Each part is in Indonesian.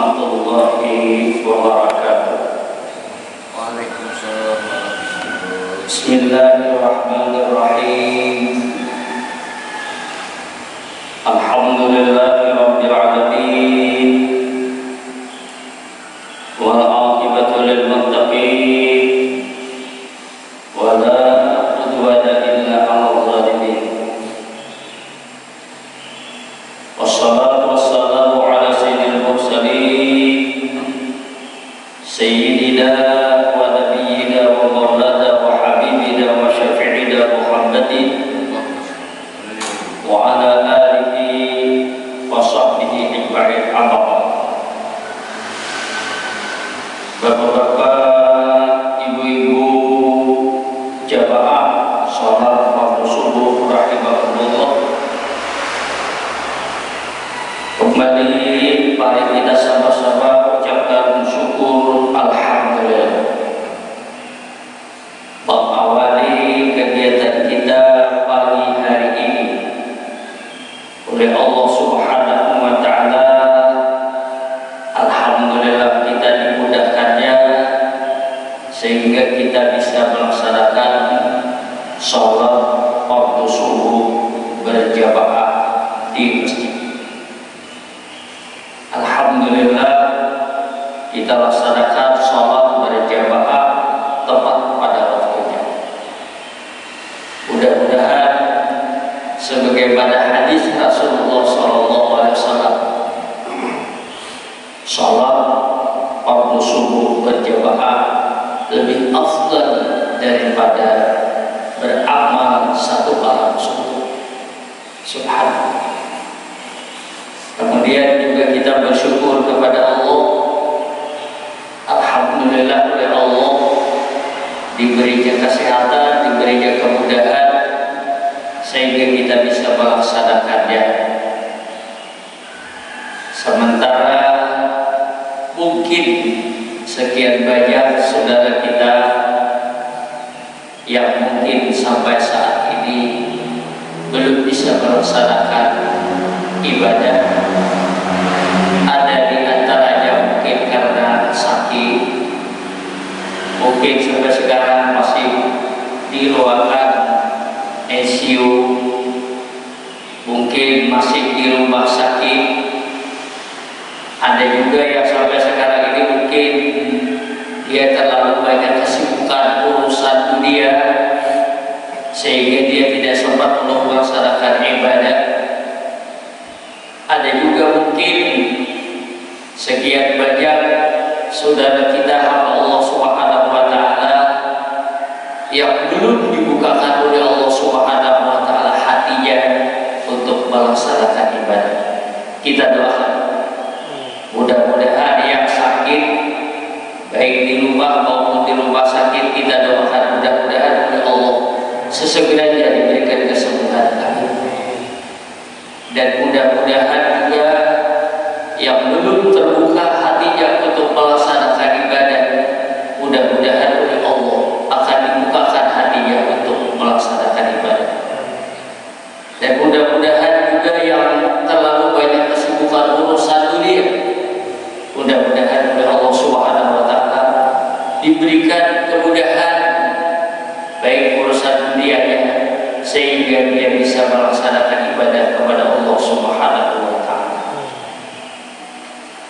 warahmatullahi wabarakatuh. Waalaikumsalam warahmatullahi wabarakatuh. Bismillahirrahmanirrahim. Alhamdulillahirabbil alamin. Wal 'aqibatu lil muttaqin. Wa la udwana illa 'alal zalimin. Wassalatu wassalamu ala sayyidil mursalin sayyidina wa nabiyyina wa maulana wa habibina wa syafi'ina Muhammadin wa ala alihi wa sahbihi ajma'in. Amma ba'd. Bapak-bapak, ibu-ibu, jamaah salat fardu subuh rahimakumullah. Kembali mari kita sama-sama ucapkan syukur alhamdulillah. Mengawali kegiatan kita pagi hari ini oleh Allah Subhanahu wa taala, alhamdulillah kita dimudahkannya sehingga kita bisa melaksanakan sholat fardu subuh berjamaah di masjid. Alhamdulillah kita laksanakan sholat berjamaah tepat pada waktunya. Mudah-mudahan sebagaimana hadis Rasulullah SAW, sholat fardu subuh berjamaah lebih afdal daripada beramal satu malam subuh. Subhanallah. Kemudian juga kita bersyukur kepada Allah. Alhamdulillah oleh Allah diberinya kesehatan, diberinya kemudahan sehingga kita bisa melaksanakannya. Sementara mungkin sekian banyak saudara kita yang mungkin sampai saat ini belum bisa melaksanakan ibadah. Ada di antaranya mungkin karena sakit, mungkin sampai sekarang masih di ruangan ICU, mungkin masih di rumah sakit. Ada juga yang sampai sekarang ini mungkin dia terlalu banyak kesibukan urusan dunia sehingga dia tidak sempat untuk melaksanakan ibadah. Ada juga mungkin sekian banyak saudara kita hamba Allah Subhanahu wa taala yang belum dibukakan oleh Allah Subhanahu wa taala hatinya untuk melaksanakan ibadah. Kita doakan mudah-mudahan yang sakit baik di rumah maupun di rumah sakit, kita doakan mudah-mudahan oleh Allah sesegera diberikan kesembuhan. Dan mudah-mudahan juga yang belum terbuka hatinya untuk melaksanakan ibadah, mudah-mudahan oleh Allah akan dibukakan hatinya untuk melaksanakan ibadah. Dan mudah-mudahan juga yang terlalu banyak kesibukan urusan dunia, mudah-mudahan oleh Allah Subhanahu wa taala diberikan kemudahan baik urusan dunianya sehingga dia bisa melaksanakan ibadah kepada Allah Subhanahu wa taala.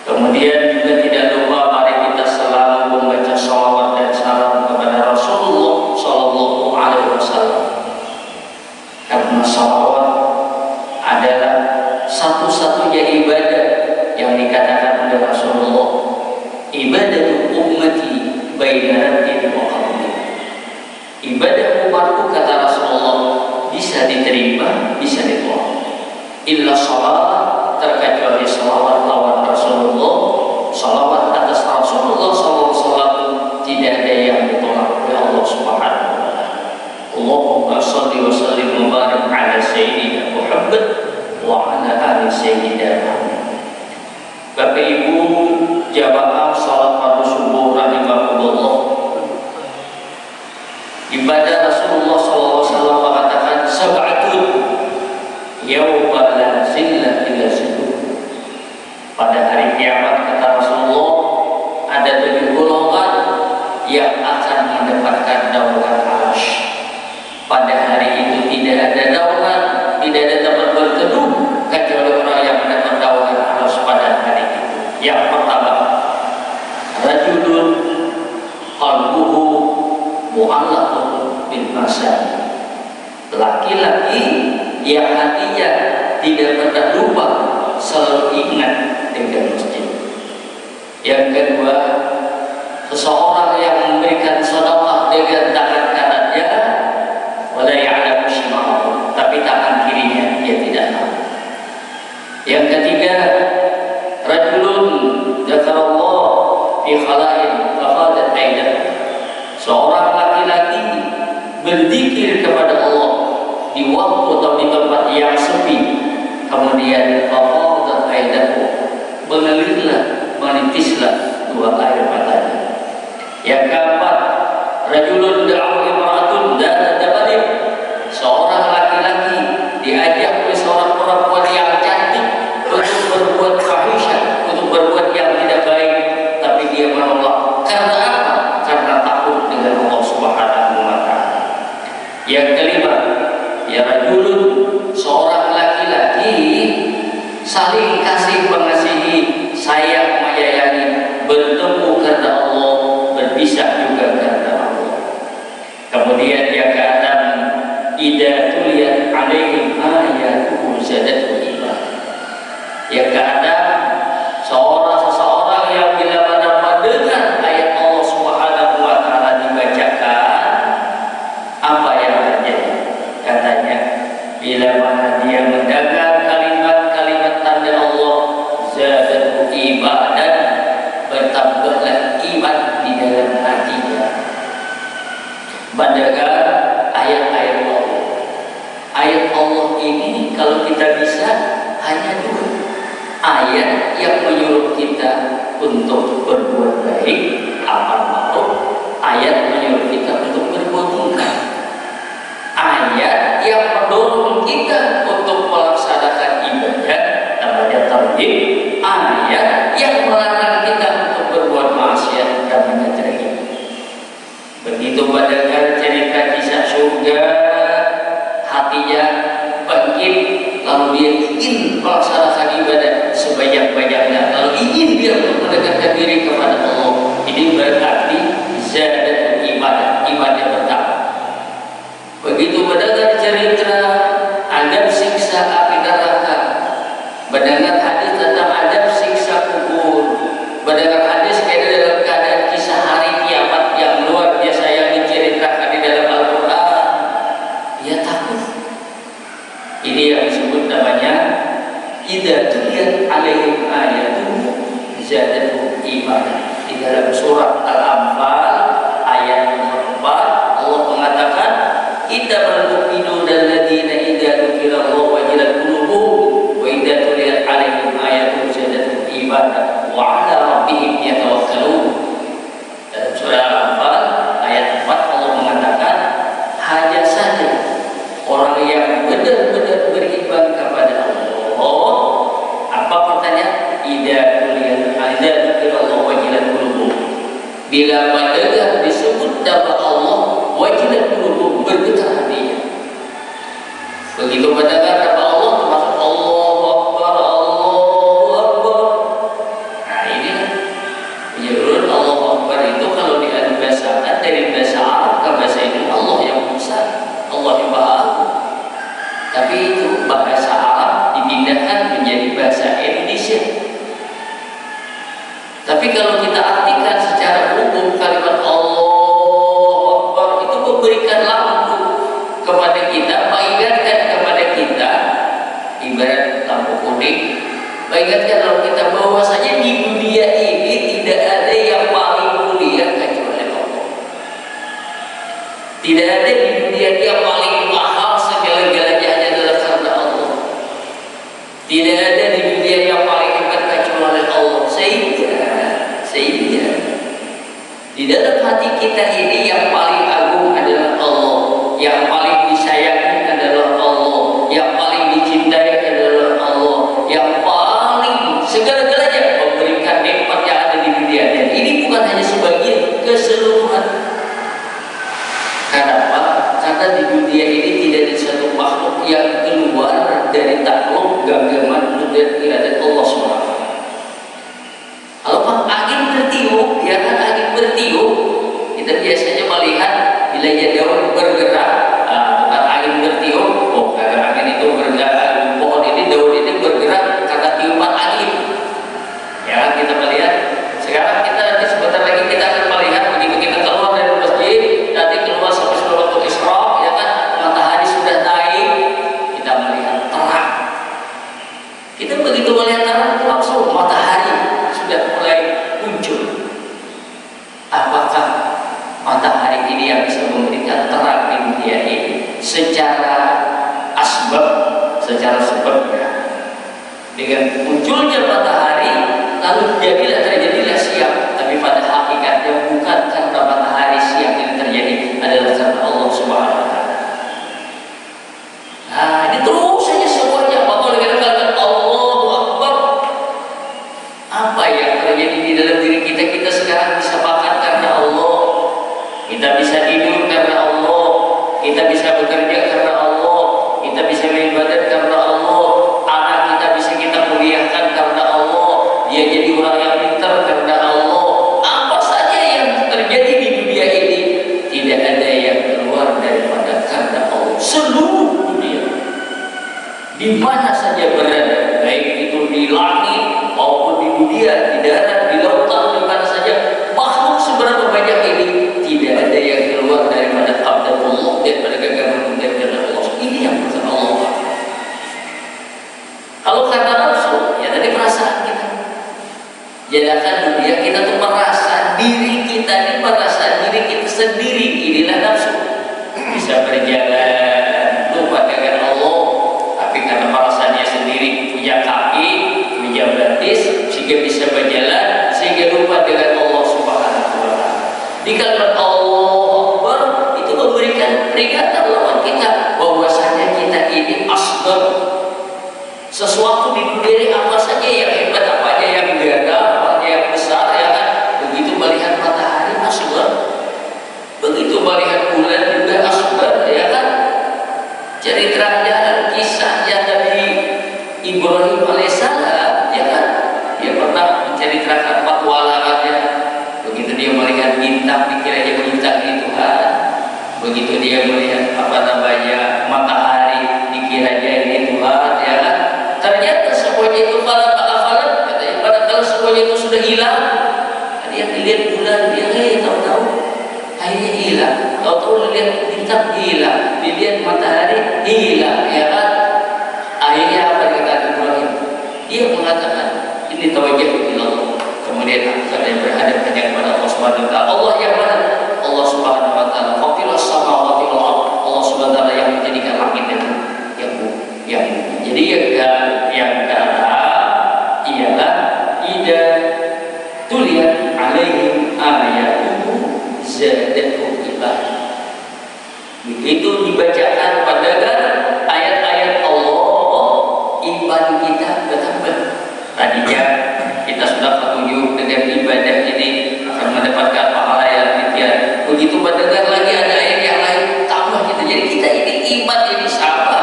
Kemudian juga tidak lupa mari kita selalu membaca shalawat dan salam kepada Rasulullah sallallahu alaihi wasallam. Karena shalawat adalah satu-satunya ibadah yang dikatakan oleh Rasulullah, ibadatul ummati baina rabbin wa qalbi. Ibadah umatku, kata Rasulullah, bisa diterima, bisa ditolak. Illa salat, terkecuali salawat lawan Rasulullah, salawat atas Rasulullah SAW tidak ada yang ditolak oleh Allah Subhanahu wa taala. Allahumma shalli wa sallim wa barik ala sayyidina Muhammad wa ala ali sayyidina Muhammad. Bapak Ibu jamaah salat fardu subuh rahimakumullah. Ibadah Rasulullah SAW mengatakan sab'atun yauma la zilla illa zilluh. Pada hari kiamat kata Rasulullah Yang pertama, rajulun qalbuhu mu'allaqun bil masajid. Laki-laki yang hatinya tidak pernah lupa, selalu ingat dengan masjid. Yang kedua, seseorang yang memberikan sedekah dengan tangan kanannya, wala ya'lamu shima'ahu, tapi tangan kirinya dia tidak tahu. Yang ketiga, rajulun dzakarallah fi khala'in fafadat aidan. Seorang laki-laki berzikir kepada Allah di waktu atau di tempat yang sepi, kemudian fafadat aidan, mengalirlah, menitislah dua air matanya. Yang keempat, rajulun da'u imra'atun dzat jabalin. Seorang laki-laki diajak oleh seorang perempuan yang cantik untuk berbuat fahisyah, untuk berbuat yang tidak baik, tapi dia menolak. Karena apa? Karena takut dengan Allah Subhanahu wa taala. Yang kelima, ya rajulun, seorang laki-laki saling kasih mengasihi, sayang menyayangi, bertemu karena Allah, berpisah juga karena Allah. Kemudian yang keenam, idza tuliyat alaihim ayatuhu zadatuhum iman. Yang keenam, seseorang yang bila mana mendengar ayat Allah Subhanahu wa taala dibacakan, apa yang terjadi? Katanya, bila mana dia mendengar kalimat-kalimat tanda Allah, zadatuhu imanan, bertambahlah iman di dalam hatinya. Mendengar ayat-ayat Allah. Ayat Allah ini kalau kita bisa hanya dua. Ayat yang menyuruh kita untuk berbuat baik, amal ma'ruf. Ayat menyuruh kita untuk berbuat munkar. Ayat yang mendorong kita untuk melaksanakan ibadah, namanya targhib. Ayat yang melarang kita untuk berbuat maksiat, namanya tarhib. Begitu mendengar cerita kisah surga, hatinya bangkit, lalu dia ingin melaksanakan ibadah sebanyak-banyaknya, lalu ingin dia untuk mendekatkan diri kepada Allah. Ini berarti zadatul iman, imannya bertambah. Begitu mendengar cerita adab siksa api neraka, mendengar hadis tentang adab siksa kubur, mendengar hadis dalam keadaan kisah hari kiamat yang luar biasa yang diceritakan di dalam Al-Quran, dia takut. Ini yang disebut namanya idza tuliyat alaihim ayatuhu zadatuhum imanan. Di dalam surat Al-Anfal ayat nomor 4 Allah mengatakan, innamal mu'minuna alladzina idza dzukirallahu wajilat qulubuhum wa idza tuliyat alaihim ayatuhu zadatuhum imanan wa 'ala rabbihim yatawakkalun. Dalam surah Al-Anfal ayat 4 Allah mengatakan, hanya saja orang yang benar-benar beriman kepada Allah. Apa pertanyaan? Idza tuliyat dzikirallahu wajilat qulubuhum. Bila mendengar disebut nama Allah, wajilat qulubuhum, bergetar hatinya. Begitu mendengar nama Allah, termasuk Allahu Akbar, Allahu Akbar. Nah ini menyebut Allahu Akbar itu kalau dibahasakan dari bahasa Arab ke bahasa Indonesia, Allah yang besar, Allah yang maha agung. Tapi itu bahasa Arab dipindahkan menjadi bahasa Indonesia. Tapi kalau kita artikan secara umum, kalimat Allahu Akbar itu memberikan lampu kepada kita, mengingatkan kepada kita, ibarat lampu kuning, mengingatkan kalau kita bahwasanya di dunia ini tidak ada yang paling mulia kecuali Allah. Tidak ada di dunia ini yang paling mahal segala-galanya hanya adalah karena Allah. Tidak ada di dunia yang paling hebat kecuali Allah. Sehingga di dalam hati kita ini yang paling agung adalah Allah, yang paling disayangi adalah Allah, yang paling dicintai adalah Allah, yang paling segala-galanya memberikan nikmat yang ada di dunia. Dan ini bukan hanya sebagian, keseluruhan. Kenapa? Karena di dunia ini tidak ada satu makhluk yang keluar dari takluk genggaman dan iradat Allah SWT. biasanya melihat bila daun bergerak, bukan angin bertiup, karena angin itu bergerak, pohon ini, daun ini bergerak karena tiupan angin. Ya, kita melihat. Sekarang kita nanti sebentar lagi kita akan melihat begitu kita keluar dari masjid, nanti keluar sampai waktu Isra, ya kan, matahari sudah naik, kita melihat terang. Kita begitu melihat terang itu langsung matahari sudah mulai muncul. Apakah matahari ini yang bisa memberikan terang di dunia ini secara asbab, secara sebabnya? Dengan munculnya matahari, lalu terjadilah siang, tapi pada hakikatnya bukan karena matahari siang ini terjadi, adalah karena Allah Subhanahu wa Ta'ala. Nah, ini terus saja semuanya. Maka oleh karena kata Allahu Akbar, apa yang terjadi di dalam diri kita? Kita sekarang bisa makan karena Allah, kita bisa tidur karena Allah, kita bisa bekerja karena Allah, kita bisa beribadah karena Allah, anak kita bisa kita kuliahkan karena Allah, dia jadi orang yang pintar karena Allah. Apa saja yang terjadi di dunia ini tidak ada yang keluar daripada karena Allah. Seluruh dunia, di mana saja berada, baik itu di langit maupun di dunia, di darat, di lautan, di mana saja, makhluk seberapa banyak ini tidak ada yang keluar daripada qadratullah, daripada genggaman daripada Allah. Ini yang bersama Allah. Kalau kata nafsu, ya tadi perasaan kita. Jadikan dunia kita tuh merasa diri kita ini, merasa diri kita sendiri, inilah nafsu. Bisa berjalan lupa dengan Allah, tapi karena perasaannya sendiri, punya kaki, punya betis, sehingga bisa berjalan, sehingga lupa dengan Allah Subhanahu wa Ta'ala. Di kalimat Allah Akbar itu memberikan peringatan lawan kita bahwasanya kita ini asbab. Sesuatu di dunia ini apa saja yang hebat, apa aja yang gagah, apa aja yang besar, ya kan? Begitu melihat matahari asbab, begitu melihat bulan juga asbab, ya kan? Ceritanya, kisahnya Nabi Ibrahim alaihissalam, ya kan? Dia pernah menceritakan petualangannya. Begitu dia melihat bintang, dikiranya bintang itu Tuhan. Begitu dia melihat matahari, dikiranya ini Tuhan, ya kan? Ternyata semuanya itu falat, katanya padahal semuanya itu sudah hilang. Dia lihat bulan, dia tahu-tahu akhirnya hilang. Tahu-tahu lihat bintang hilang, dilihat matahari hilang, ya kan? Akhirnya apa dikatakan Ibrahim? Dia mengatakan ini tawajjuh ila Allah. Kemudian saya berhadap kepada Allah Subhanahu wa Ta'ala. Allah yang mana? Allah Subhanahu wa Ta'ala. Fatirus samawati wal ardh. Allah Subhanahu wa Ta'ala yang menjadikan langit itu yang jadi yang ialah ida tuliat alaihim ayatuhu zadatuhum iman. Begitu dibacakan padakan ayat-ayat Allah, iman kita bertambah. Tadinya kita sudah petunjuk dengan ibadah ini akan mendapatkan pahala yang demikian. Begitu mendengar lagi ada ayat yang lain, tambah kita. Jadi kita ini iman ini sama.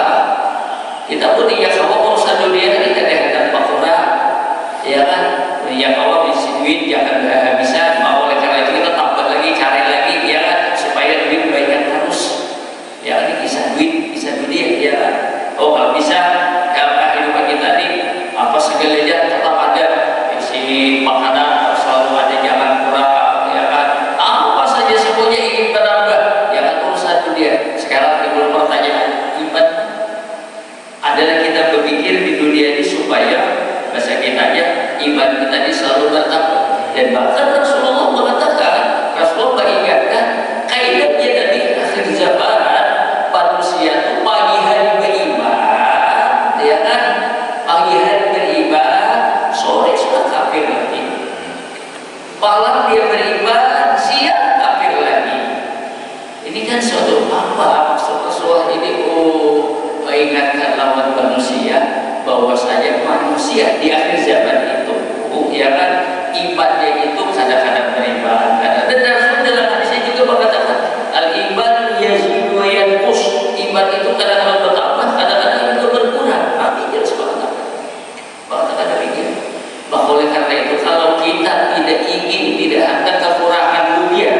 Kita pun ya kalau urusan dunia ini kadang-kadang pakura, ya kan? Yang Allah bisi duit jangan kehabisan. Mau oleh karena itu kita tambah lagi, cari lagi, ya kan? Supaya duit banyak terus. Ya ini kisah duit, kisah dunia, ya kan? Oh kalau bisa dalam kehidupan kita ini apa segalanya tetap ada. Isi makanan selalu ada, jangan kurang, ya kan? Apa saja semuanya ingin menambah, ya kan? Urusan dunia. Sekarang timbul pertanyaan, iman adalah kita berpikir di dunia ini supaya bahasa kitanya iman kita ini selalu bertambah. Dan bahkan Rasulullah mengatakan, Rasulullah mengingatkan kaidahnya dari akhir zaman manusia itu pagi hari beriman, ya kan? Pagi hari beriman, sore sudah kafir lagi. Malam dia beriman, siang kafir lagi. Ini kan suatu apa? Maksud Rasulullah ini mengingatkan lawan manusia bahwa saja manusia di akhir zaman itu, ya kan, imannya itu kadang-kadang beriman, kadang-kadang dalam hadisnya juga mengatakan al-iman yazidu wa yanqus. Iman itu kadang-kadang bertambah, kadang-kadang itu berkurang. Tapi jelas mengatakan demikian. Bahwa oleh karena itu kalau kita tidak ingin, tidak akan kekurangan dunia,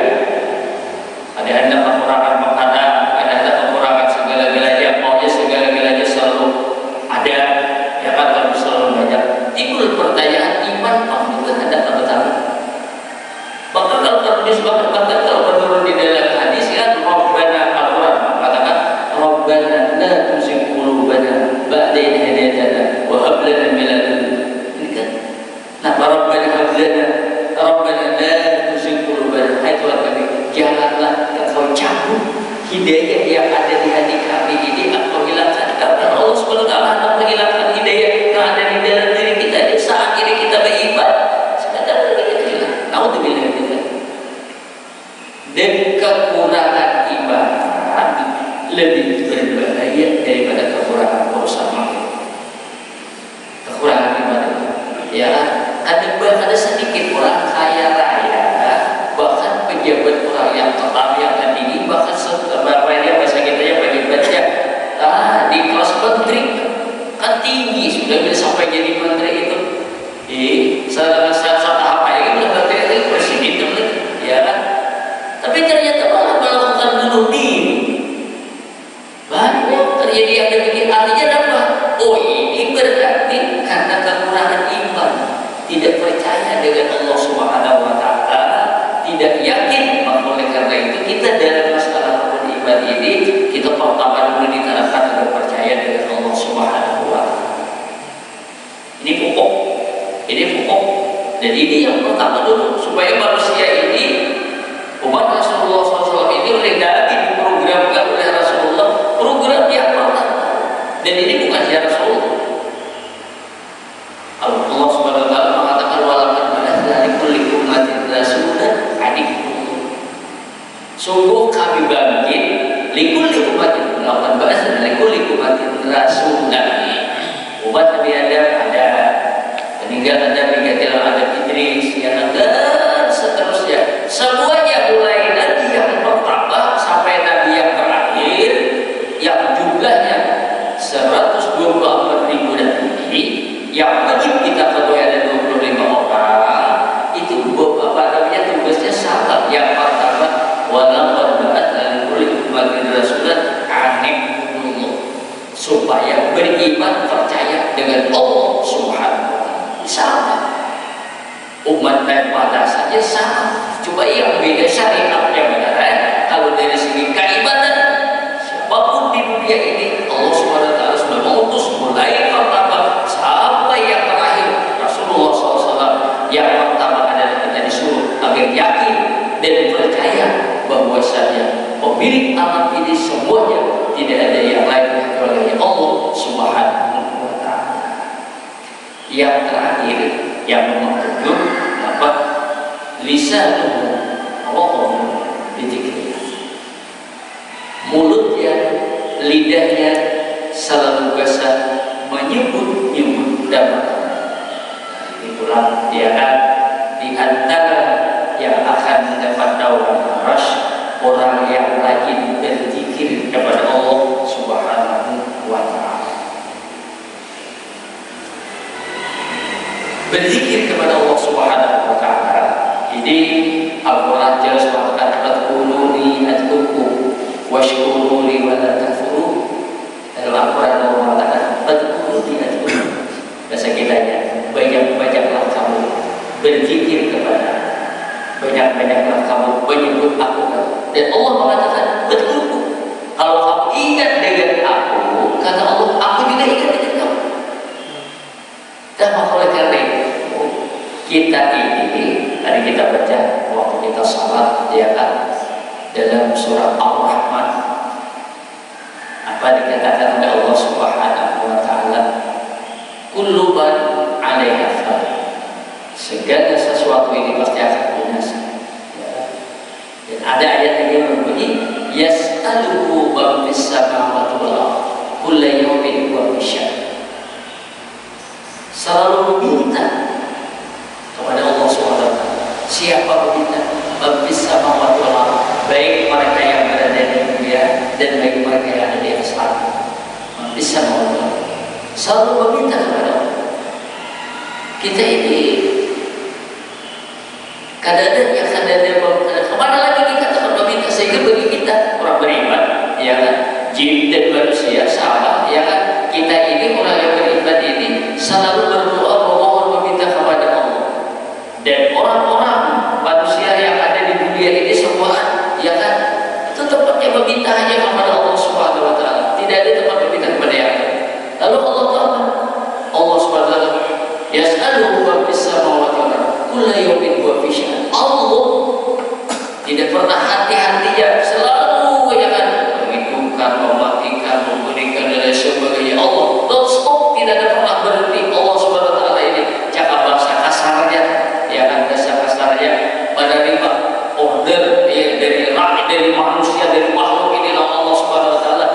lebih berbahaya daripada kekurangan urusan makin. Kekurangan ibadah, ya ada sedikit orang kaya raya, bahkan pejabat orang yang tetap yang tinggi, bahkan sebenarnya bahasa kita ya pejabatnya di kelas menteri kan tinggi, sudah bisa sampai jadi menteri itu. Salah tahap aja udah menteri presiden itu, ya kan? Tapi ternyata malah melakukan bunuh diri. Banyak terjadi yang demikian. Artinya apa? Oh, ini berarti karena kekurangan iman, tidak percaya dengan Allah Subhanahu wa Ta'ala, tidak yakin. Oleh karena itu kita dalam masalah beriman ini, kita pertama dulu ditanamkan agar percaya dengan Allah Subhanahu wa Ta'ala. Ini pokok. Dan ini yang pertama dulu, supaya manusia ini, umat Rasulullah SAW ini oleh Nabi diprogramkan oleh Rasulullah, program yang pertama. Dan ini bukan siar Rasulullah. Allah Subhanahu wa Ta'ala mengatakan walaqad ba'atsna li kulli ummatin rasulan an i'budu. Sungguh kami bangkit li kulli ummatin, walaqad ba'atsna li kulli ummatin rasulan. Umat Nabi Adam ada, peninggalan Nabi ada Idris, yang dan seterusnya. Semuanya mulai Nabi yang pertama sampai Nabi yang terakhir, yang jumlahnya 124.000 Nabi, yang wajib kita ketahui ada 25 orang. Itu tugasnya sama. Yang pertama, walaqad ba'atsna li kulli ummatin rasulan an i'budu, supaya beriman percaya dengan Allah Subhanahu wa Ta'ala. Sama. Umat pada saja sama. Coba yang beda syariatnya benar. Kalau dari segi keimanan, siapapun di dunia ini Allah Subhanahu wa Ta'ala sudah mengutus mulai pertama sampai yang terakhir Rasulullah SAW. Yang pertama adalah kita disuruh agar yakin dan percaya bahwasanya pemilik alam ini semuanya tidak ada yang lain kecuali Allah Subhanahu wa Ta'ala. Yang terakhir yang nomor 7 apa? Lisanuhu Allah dizikrillah. Mulutnya, lidahnya selalu basah menyebut nama. Itulah dia kan di antara yang akan mendapat naungan arasy orang yang rajin berzikir kepada Allah Subhanahu wa Ta'ala. Berzikir kepada Allah Subhanahu wa Ta'ala ini Al-Quran jelas mengatakan adkuruni adkurkum washkuruni wa la takfurun. Dalam Al-Quran Allah mengatakan adkuruni adkurkum. Bahasa kitanya, banyak-banyaklah kamu berzikir kepada, banyak-banyaklah kamu menyebut aku. Dan Allah mengatakan adkurkum, kalau kamu ingat dengan aku, kata Allah, aku juga ingat dengan kamu. Dan oleh karena itu kita ini tadi kita baca waktu kita salat, ya kan, dalam surah Ar-Rahman apa dikatakan oleh Allah Subhanahu wa Ta'ala, kullu man 'alaiha fan, segala sesuatu ini pasti akan binasa. Dan ada ayat yang berbunyi yas'aluhu man fis samawati wal ardh kullu yawmin huwa fi sya'n. Selalu meminta kepada Allah SWT. Siapa meminta? Rabbis samawati wal ardh, baik mereka yang berada di dunia dan baik mereka yang ada di atas langit. Rabbis samawati wal ardh, selalu meminta kepada Allah. Kita ini kadang-kadang kemana lagi kita akan meminta, sehingga bagi kita orang beriman, ya kan, jin dan manusia sama, ya kan, kita ini orang yang beriman ini selalu berdoa memohon meminta kepada Allah. Dan orang-orang manusia yang ada di dunia ini semua, ya kan, itu tempatnya meminta hanya kepada Allah Subhanahu wa Ta'ala. Tidak ada tempat meminta kepada yang lain. Lalu Allah Ta'ala, Allah Subhanahu wa Ta'ala, yas'aluhu ma fis samawati wal ardh kullu yawmin huwa fi sya'n. Allah tidak pernah hati-hatinya, selalu, ya kan, menghidupkan, mematikan, memberikan dan lain sebagainya. Allah don't stop, tidak ada pernah berhenti. Allah Subhanahu wa Ta'ala ini cakap bahasa kasarnya, ya kan, bahasa kasarnya menerima order, ya, dari manusia, dari makhluk ini. Allah Subhanahu wa Ta'ala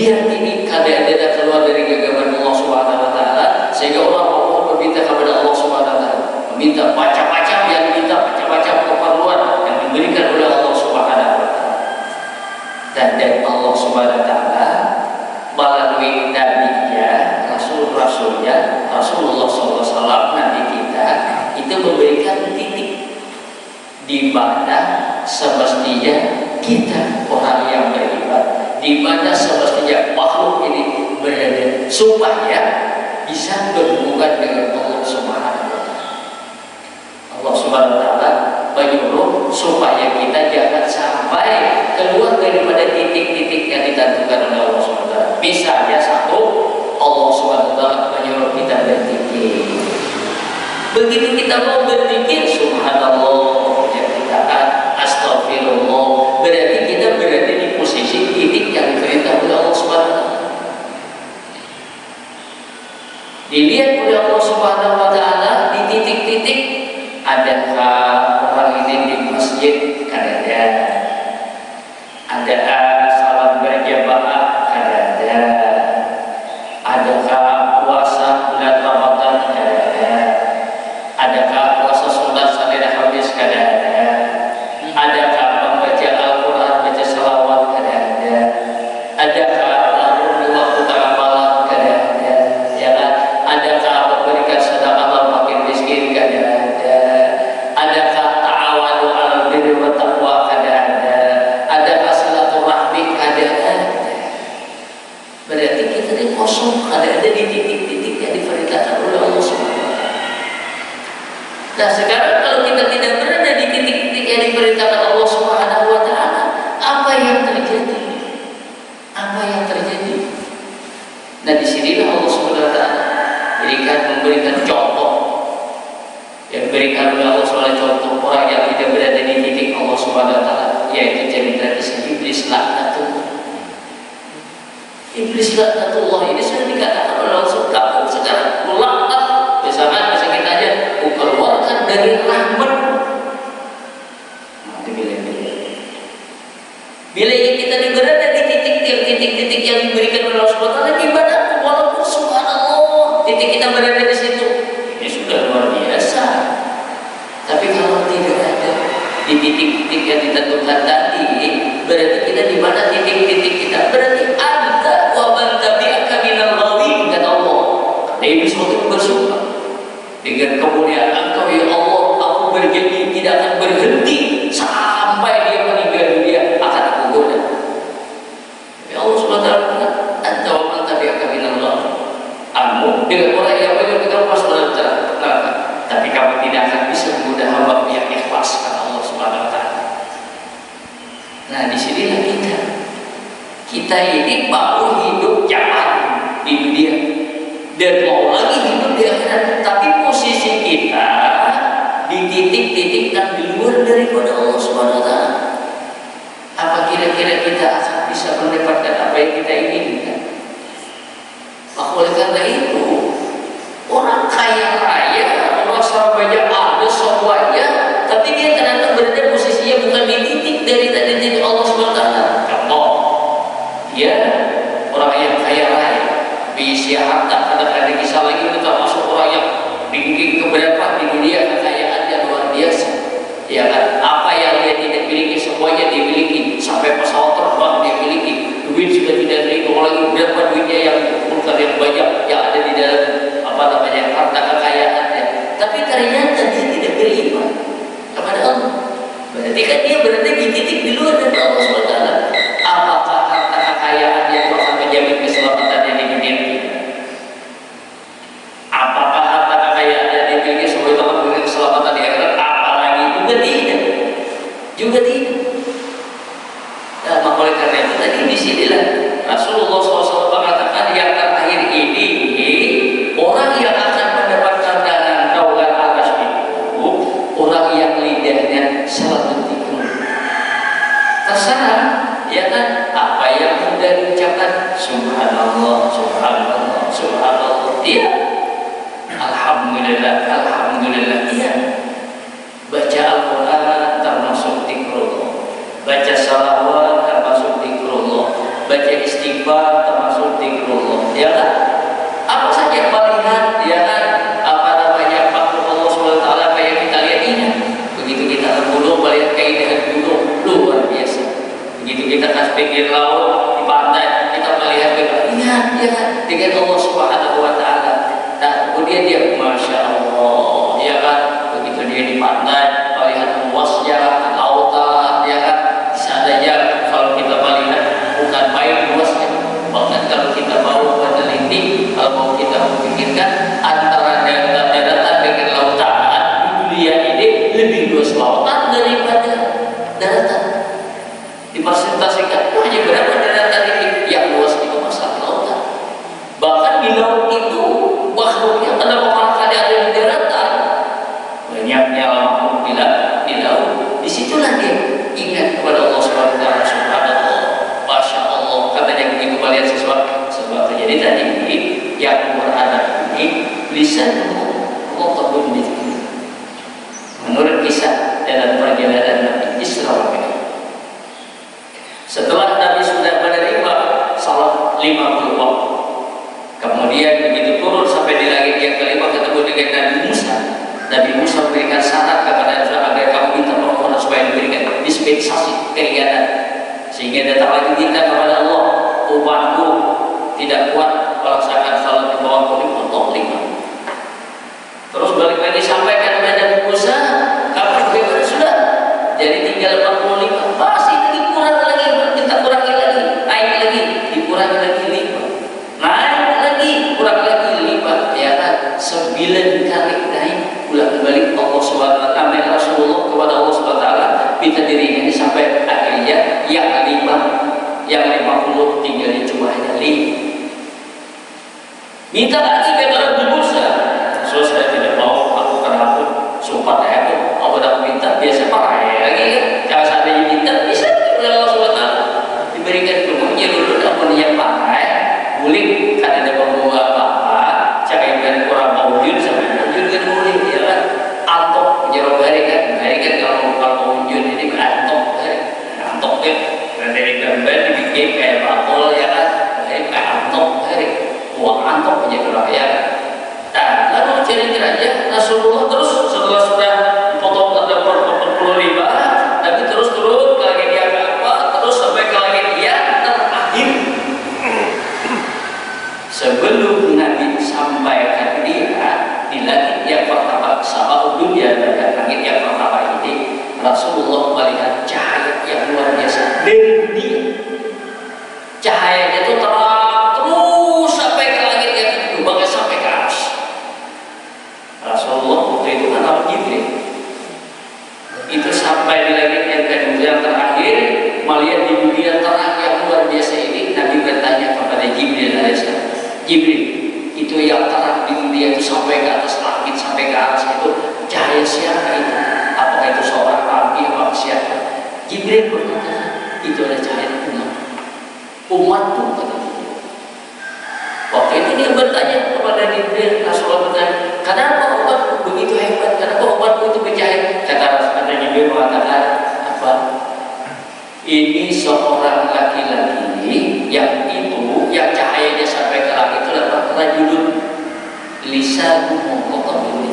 biar ini kadang-kadang keluar dari genggaman Allah Subhanahu wa taala, sehingga orang mau meminta kepada Allah Subhanahu wa taala, meminta macam-macam yang minta macam-macam keperluan yang diberikan oleh Allah Subhanahu wa taala. Dan dari Allah Subhanahu wa taala melalui nabinya, rasulnya Rasulullah SAW, nabi kita itu memberikan titik di mana semestinya kita orang yang beriman, di mana semestinya makhluk ini berada, supaya bisa berhubungan dengan Allah Subhanahu wa taala. Allah Subhanahu wa taala menyuruh supaya kita jangan sampai keluar daripada titik-titik yang ditentukan oleh Allah Subhanahu wa taala. Misalnya satu, Allah Subhanahu wa taala menyuruh kita berzikir. Begitu kita mau berzikir, subhanallah, ya kita astagfirullah, berarti kita berada di posisi titik yang diperintah oleh Allah Subhanahu wa taala. Dilihat oleh Allah Subhanahu wa taala di titik-titik, adakah orang ini di masjid kadada, ada salat berjamaah kadada, adakah puasa bulan Ramadan kadada, adakah puasa sunat salat habis kadada, adakah membaca Al-Quran, baca salawat kadada, adakah lalu di waktu tengah malam kadada, ya kan? Adakah memberikan sedekah al fakir miskin kadada, adakah ta'awanu 'alal birri wat taqwa kadada, adakah silaturahmi kadada. Berarti kita ini kosong, ada di titik-titik yang diperintahkan oleh Allah Subhanahu wa taala. Nah, sekarang kalau kita tidak berada di titik-titik yang diperintahkan Allah Subhanahu wa taala, apa yang terjadi? Apa yang terjadi? Nah, disinilah Allah Subhanahu wa taala memberikan contoh, yang diberikan oleh Allah Subhanahu wa taala, contoh orang yang tidak berada di titik Allah Subhanahu wa taala, yaitu cerita kisah iblis laknatullah. Iblis laknatullah ini sudah dikatakan oleh Allah Subhanahu wa taala, sekarang melaknat, misalkan bisa kita aja keluarkan dari rahmat. Mati bila kita berada di titik-titik yang diberikan oleh Allah Subhanahu wa taala, ibadah walaupun subhanallah, titik kita berada di situ, ini sudah luar biasa. Tapi kalau tidak ada di titik-titik yang ditentukan tadi, berarti kita di mana titik-titik kita? Berarti anta wa man tabi'aka minal ghawin, kata Allah. Nabi waktu itu bersumpah dengan kemuliaan Engkau ya Allah, aku berjanji tidak akan berhenti sampai dia meninggal dunia akan aku goda. Ya Allah Subhanahu wa taala, anta wa man tabi'aka minal ghawin, kamu dengan orang yang kita masuk dalam neraka, tapi kamu tidak akan bisa menggoda hamba yang ikhlas, kata Allah Subhanahu wa taala. Nah, disinilah kita ini mau hidup jangan di dunia dan mau lagi hidup di akhirat, tapi posisi kita di titik-titik yang di luar daripada Allah Subhanahu wa taala. Apa kira-kira kita akan bisa mendapatkan apa yang kita inginkan? Maka oleh karena itu, orang kaya raya, orang Surabaya ada semuanya, tapi dia ternyata berada posisinya bukan di titik dari titik Allah Subhanahu wa taala. Contoh, dia orang yang kaya raya, bisa harta, ada kisah lagi, itu termasuk orang yang tinggi keberapa di dunia, kekayaannya luar biasa. Ya kan? Apa yang dia tidak miliki semuanya dia miliki, sampai pesawat terbang dia miliki, duit sudah tidak miliki, lagi berapa duitnya yang dikumpulkan yang banyak yang ada di dalam harta kekayaannya. Tapi ternyata dia tidak beriman kepada Allah. Berarti kan dia berada di titik di luar dari Allah SWT. Apakah harta kekayaannya itu akan menjamin keselamatannya di dunia ini? Apakah harta kekayaan yang dimiliki sebagai tempat memberi keselamatan di akhirat? Apalagi juga tidak. Juga tidak. Nah, maka oleh karena itu tadi disinilah Rasulullah SAW mengatakan yang terakhir ini orang yang akan mendapatkan naungan atas itu orang yang lidahnya salat tikun. Terserah, ya kan? Apa yang mudah diucapkan, subhanallah, subhanallah, subhanallah. Iya. Alhamdulillah, alhamdulillah. Iya. Baca Al-Quran termasuk zikrullah. Baca salawat termasuk zikrullah. Baca istighfar termasuk ya kan? Apa saja melihat, ya kan? Apa namanya makhluk Allah Subhanahu Wa Taala apa yang kita lihat ini? Begitu kita ke gunung melihat keindahan gunung luar biasa. Begitu kita ke pinggir laut di pantai kita melihat keindahan, ya kan? Dengan Allah Subhanahu Wa Taala. Dan kemudian dia, masya Allah, ya kan? Begitu dia di pantai melihat luasnya lautan, ya kan? Di sananya kalau kita melihat bukan main luasnya, bahkan kalau kita mau meneliti, kalau mau kita memikirkan antara daratan dengan lautan di dunia ini lebih luas lautan daripada daratan. Dipresentasikan hanya berapa daratan ini yang luas itu masalah lautan. Bahkan di laut itu makhluknya ada beberapa kali ada di daratan, banyaknya makhluk di laut. Disitulah dia ingat kepada Allah Subhanahu Wa Taala. Subhanallah, masya Allah. Katanya begitu melihat sesuatu sebab terjadi tadi yang berada ini lisan Allah terbun di sini. Menurut kisah dalam perjalanan Nabi Isra wal Mi'raj, setelah Nabi sudah menerima salat 50 waktu, kemudian begitu turun sampai di langit yang kelima ketemu dengan Nabi Musa. Nabi Musa memberikan syarat kepada Musa agar kamu minta permohonan supaya diberikan dispensasi keringanan, sehingga datang lagi minta kepada Allah, umatku tidak kuat melaksanakan salat di bawah kulit untuk 5. Terus balik lagi sampaikan kepada Nabi Musa, kapan bagaimana sudah? Jadi tinggal 45, masih lagi kurang lagi, kita kurangi lagi, naik lagi, dikurangi lagi 5, naik lagi, kurang lagi 5, ya kan? 9 kali naik, ulang balik Allah Subhanahu Wa Taala, Rasulullah kepada Allah Subhanahu Wa Taala, minta diringani sampai akhirnya yang 50 tinggalnya cuma hanya 5. Minta lagi kepada Nabi Musa, so saya tidak mau, aku karena aku sumpah aku, aku dah minta biasa pakai lagi kan? Kalau seandainya minta bisa oleh Allah Subhanahu Wa Taala diberikan kemudian dulu namun yang pakai boleh kan ada pembawa apa-apa, cakap dari kurang maujud sampai maujud kan boleh, ya kan? Antok jeruk hari kan kalau maujud ini antok kan dari gambar dibikin kayak bakul, ya kan? Kayak antok hari uang antok punya rakyat. Nah, lalu kira-kira Rasulullah terus setelah sudah dipotong ada 45, tapi terus turun ke langit yang apa, terus sampai ke langit yang terakhir. Sebelum Nabi sampaikan dia di langit yang pertama, sama dunia dan langit yang pertama ini, Rasulullah melihat cahaya yang luar biasa dari dunia. Cahayanya itu terang terus sampai ke langit yang kedua, bahkan sampai ke atas. Rasulullah waktu itu kan Nabi Jibril itu sampai di langit yang kedua yang terakhir, melihat di dunia terang yang luar biasa ini. Nabi bertanya kepada Jibril alaihissalam, Jibril, itu yang terang di dunia itu sampai ke atas langit, sampai ke atas itu cahaya siapa itu? Apakah itu seorang nabi atau siapa? Jibril berkata, itu adalah cahaya umatku, kata Jibril. Waktu itu dia bertanya kepada Jibril, Rasulullah bertanya, kenapa umatku begitu hebat? Kenapa umatku itu bercahaya? Kata Jibril mengatakan, apa? Ini seorang laki-laki yang itu, yang cahayanya sampai ke langit itu adalah rajulun lisanuhu qatabun.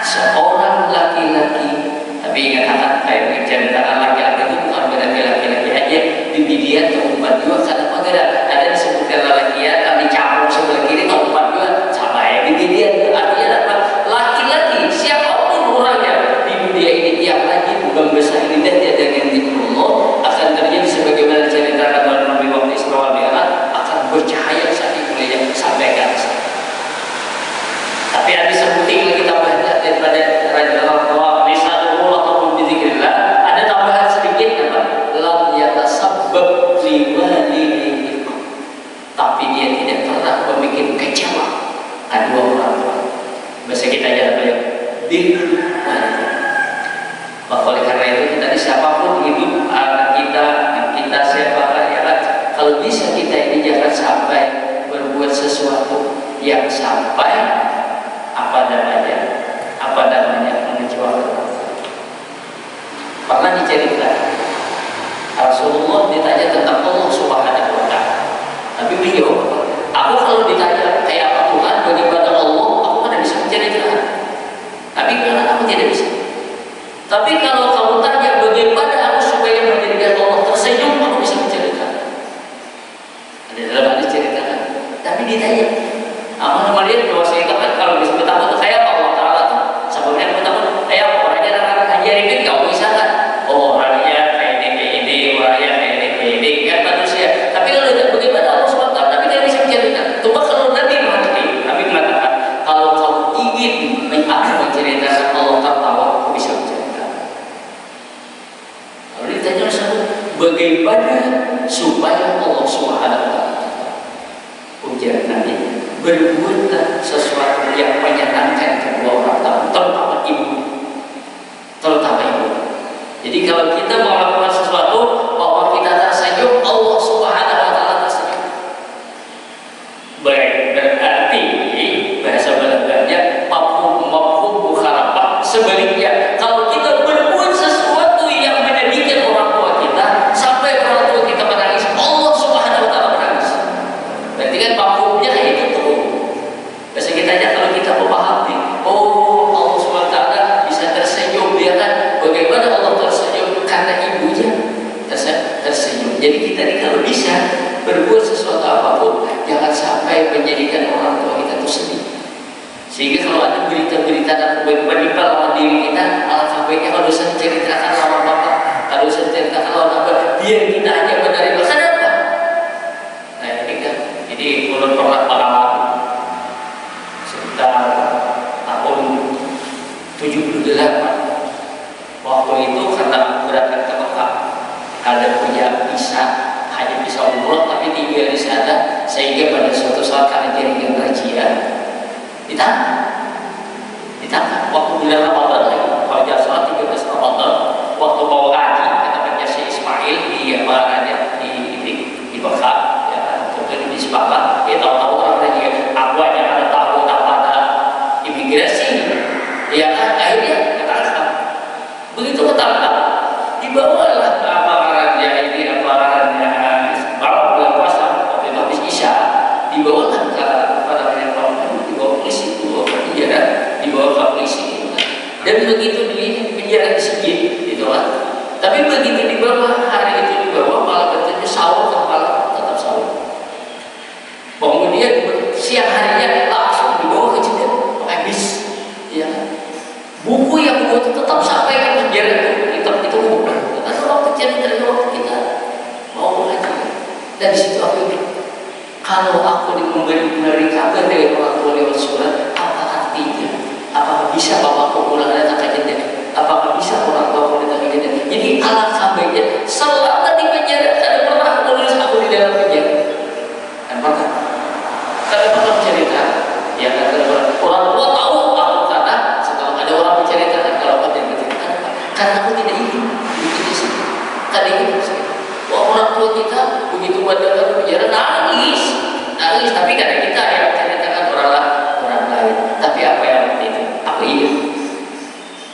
Seorang laki-laki, tapi ingat kayak cerita laki-laki itu bukan berarti laki-laki aja, dilihat keempat juga, karena ada disebutkan laki-laki yang dicampur sebelah kiri keempat juga sama ya, dilihat artinya apa? Laki-laki siapapun orangnya di dunia ini yang lagi bukan besar lidahnya dengan zikrullah akan terjadi sebagaimana ceritakan oleh Nabi waktu Isra wal Mi'raj, akan bercahaya saat itu sampai ke atas. Tapi ada sebutin lagi tambahan daripada Rasulullah lisanullah ataupun bizikrillah, ada tambahan sedikit apa? Lam yatasabbab liwalidihi, tapi dia tidak pernah membuat kecewa kedua orang tua. Bahasa kita aja apa ya? Birrul walidain. Oleh karena itu kita siapapun hidup, anak kita siapa ya, kalau bisa kita ini jangan sampai berbuat sesuatu yang sampai apa namanya mengecewakan. Pernah diceritakan Rasulullah ditanya tentang Allah Subhanahu Wa Taala, tapi beliau Aku kalau ditanya kayak apa Tuhan, bagaimana Allah, aku tidak bisa menceritakan. Tapi karena aku tidak bisa. Tapi kalau kamu tanya bagaimana aku supaya menjadikan Allah tersenyum, aku bisa menceritakan. Ada dalam hadis ceritakan. Tapi ditanya, aku melihat bahwa saya kan kalau bisa bertakut kayak apa Allah Taala tuh. Sebelumnya bertakut kayak apa orangnya akan ngajarin kau misalkan. Oh orangnya kayak ini, orangnya kayak ini, kan manusia. Tapi kalau tidak bagaimana Allah SWT, Nabi tidak bisa menceritakan. Cuma kalau Nabi mengatakan, kalau kamu ingin menceritakan Allah tertawa, aku bisa menceritakan. Kalau ditanya sama bagaimana supaya Allah SWT ujar Nabi, berbuatlah sesuatu yang menyenangkan kedua orang tua, terutama ibu. Terutama ibu. Jadi kalau kita mau melakukan sesuatu, bahwa kita tersenyum, Allah Subhanahu wa Ta'ala tersenyum. Berarti bahasa Belandanya mafhum mukhalafah. Sebaliknya, kalau kita berbuat sesuatu yang menyedihkan orang tua kita sampai orang tua kita menangis, Allah Subhanahu wa Ta'ala menangis. Berarti kan mafhumnya kayak itu tuh. Bahasa kitanya kalau kita memahami, oh Allah Subhanahu wa Ta'ala bisa tersenyum, dia kan bagaimana Allah tersenyum karena ibunya tersenyum. Jadi kita ini kalau bisa berbuat sesuatu apapun, jangan sampai menjadikan orang tua kita itu sedih. Sehingga kalau ada berita-berita dan menimpa lawan diri kita, alangkah baiknya kalau bisa ceritakan lawan bapak, kalau bisa ceritakan lawan bapak, biar kita hanya menerima. Kenapa? Nah ini kan, ini ulun pernah pengalaman sekitar tahun 78. Waktu itu karena berangkat ke Mekah, ada punya visa, hanya bisa umroh tapi tinggal di sana, sehingga pada suatu saat kami jaringan razia, ditangkap waktu bulan Ramadan lagi, kalau jasa 13 Ramadan, waktu mau ngaji ke tempatnya si Ismail di Barannya di Mekah, ya waktu di Sepakat, dia tahu-tahu orang razia, aku hanya ada tahu ada imigrasi, ya kan akhirnya ketangkap. Begitu ketangkap, dibawalah ke aparatnya ini, aparatnya baru bulan puasa, waktu itu habis Isya, dibawalah ke dibawa polisi, dibawa ke penjara, dibawa ke polisi, dan begitu di penjara disegit, gitu kan. Tapi begitu dibawa, hari itu dibawa, malah bertanya sahur, malah tetap sahur. Kemudian siang harinya langsung dibawa ke Jeddah, pakai bis, ya. Buku yang buku itu tetap sampai ke penjara itu buku. Karena waktu cerita waktu kita mau mengaji, dan di situ aku bilang, kalau aku memberi kabar dari orang tua lewat surat, apa artinya? Apakah bisa bapakku pulang datang ke Jeddah? Apakah bisa orang tua aku datang ke Jeddah? Jadi alangkah baiknya selama di penjara, ada pernah aku nulis aku di dalam penjara? Dan pernah. Kalau pernah cerita, ya kan orang tua tahu aku kata setelah ada orang bercerita, kalau aku tidak bercerita, karena aku tidak ingin bikin di sini. Karena ingin orang tua kita begitu pada penjara nangis, tapi karena kita yang ceritakan orang lain. Tapi apa yang seperti itu? Aku ingin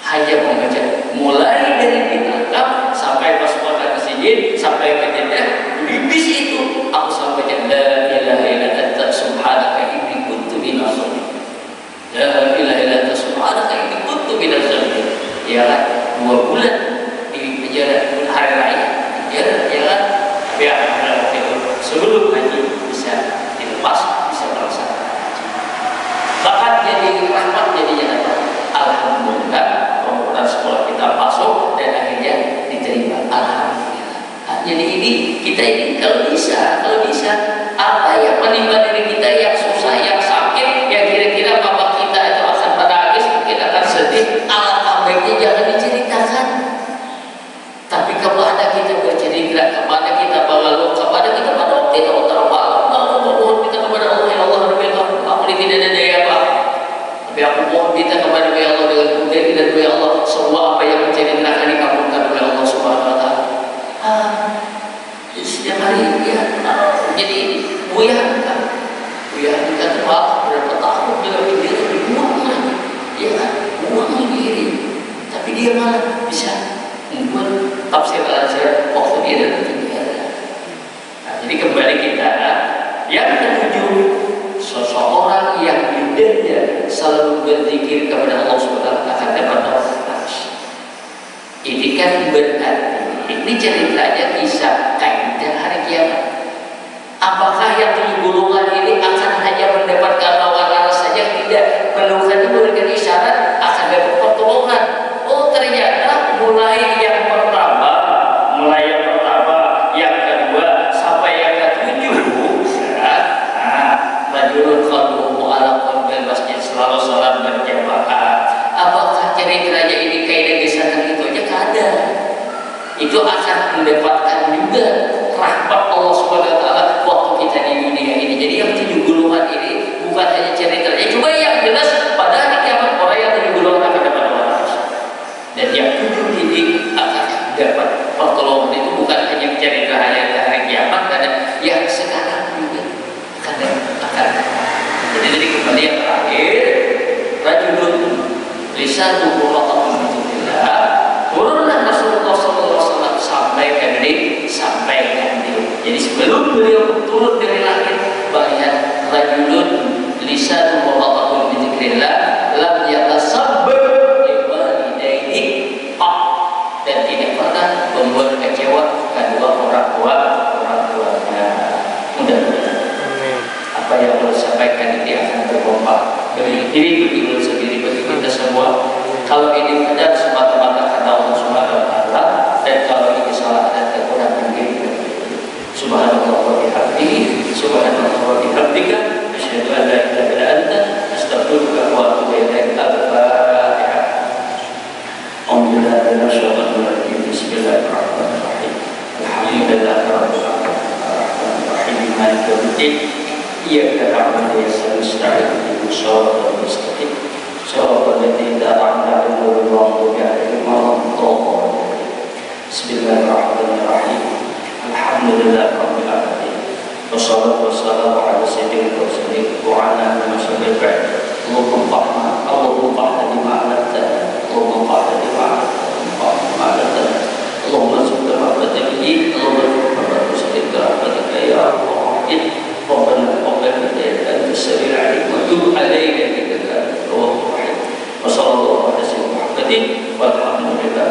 hanya membaca mulai dari ditangkap sampai paspor ke sini sampai ke Jeddah, di bis itu aku sampai la ilaha illa anta subhanaka inni kuntu minaz zalimin. La ilaha illa anta subhanaka inni kuntu minaz zalimin. Ya kan? 2 bulan di penjara hari raya. Ya kan? Tapi waktu itu sebelum haji bisa dilepas, bisa melaksanakan haji. Bahkan jadi rahmat jadinya apa? Alhamdulillah, permohonan sekolah kita masuk dan akhirnya diterima. Alhamdulillah. Nah, jadi ini kita ini kalau bisa apa yang menimpa diri kita yang susah, yang sakit, yang kira-kira bapak kita itu akan menangis, mungkin akan sedih, alangkah baiknya jangan diceritakan. Tapi kepada kita bercerita, kepada kita mengeluh, kepada kita pada waktu itu mohon kita kepada Allah, ya Allah, aku ini tidak ada daya apa. Tapi aku mohon kita kepada ya Allah dengan kudrat dan ya Allah, semua apa yang menceritakan dikabulkan oleh Allah Subhanahu wa Ta'ala. Setiap hari ya, jadi Buya kita terbang berapa tahun dalam dia dibuang lagi, ya kan, buang diri. Tapi dia malah bisa membuat tafsir al-Azhar waktu dia datang ke penjara. Nah, jadi kembali kita yang ketujuh, lidahnya selalu berzikir kepada Allah Subhanahu wa taala akan dapat taufik. Ini kan berarti ini ceritanya kisah kaidah hari kiamat. Apakah yang 7 golongan ini akan hanya mendapatkan lawan arah saja? Tidak, menemukan memberikan isyarat akan dapat pertolongan. Oh ternyata mulai yang pertama, yang kedua sampai yang ke-7, rajulun qalbuhu mu'allaqun bil masjid, selalu salat berjamaah. Apakah ceritanya ini kaidah kisah itu aja? Kada. Itu akan mendapatkan juga rahmat Allah Subhanahu wa taala waktu kita di dunia ini. Jadi yang 7 golongan ini bukan hanya ceritanya, cuma yang jelas pada hari kiamat orang yang 7 golongan akan dapat rahmat. Dan yang 7 ini akan dapat pertolongan. Itu bukan hanya cerita hanya hari kiamat, karena yang sekarang juga akan. Jadi dari kembali yang terakhir, rajulun lisanuhu ratqun billah, turunlah Rasulullah SAW sampaikan diri. Jadi sebelum beliau turun dari langit, bayat rajulun lisanuhu ratqun bizikrillah lam yatasabbab liwalidayhi dan tidak pernah membuat kecewa kedua orang tuanya. Mudah-mudahan apa yang Allah sampaikan ini akan bermanfaat bagi diri sendiri, bagi kita semua. Kalau ini benar semata-mata karena Allah Subhanahu wa taala, dan kalau ini salah dan kekurangan diri. Subhanallah wa bihamdihi, subhanallah wa bihamdika, asyhadu an la ilaha illa anta, astaghfiruka wa atubu ilaik. Al-Fatihah. Alhamdulillah, bismillahirrahmanirrahim. Alhamdulillahirabbil alamin, maliki yaumiddin. Iyyaka na'budu wa iyyaka nasta'in, ihdinas siratal mustaqim, siratal ladzina an'amta 'alaihim ghairil maghdubi 'alaihim waladdallin. Bismillahirrahmanirrahim. Alhamdulillahirabbil alamin. Wassalatu wassalamu ala sayyidil mursalin wa ala alihi wa sahbihi. Allahumma fa'alna bima 'allamtana, Allahumma fa'alna bima 'allamtana, Allahumma zidna rahmatallahi, Allahumma zidna rahmatika ya Allah. ربنا تقبل منا انت السميع العليم وتب علينا انك انت التواب الرحيم وصلى الله على سيدنا محمد والحمد لله.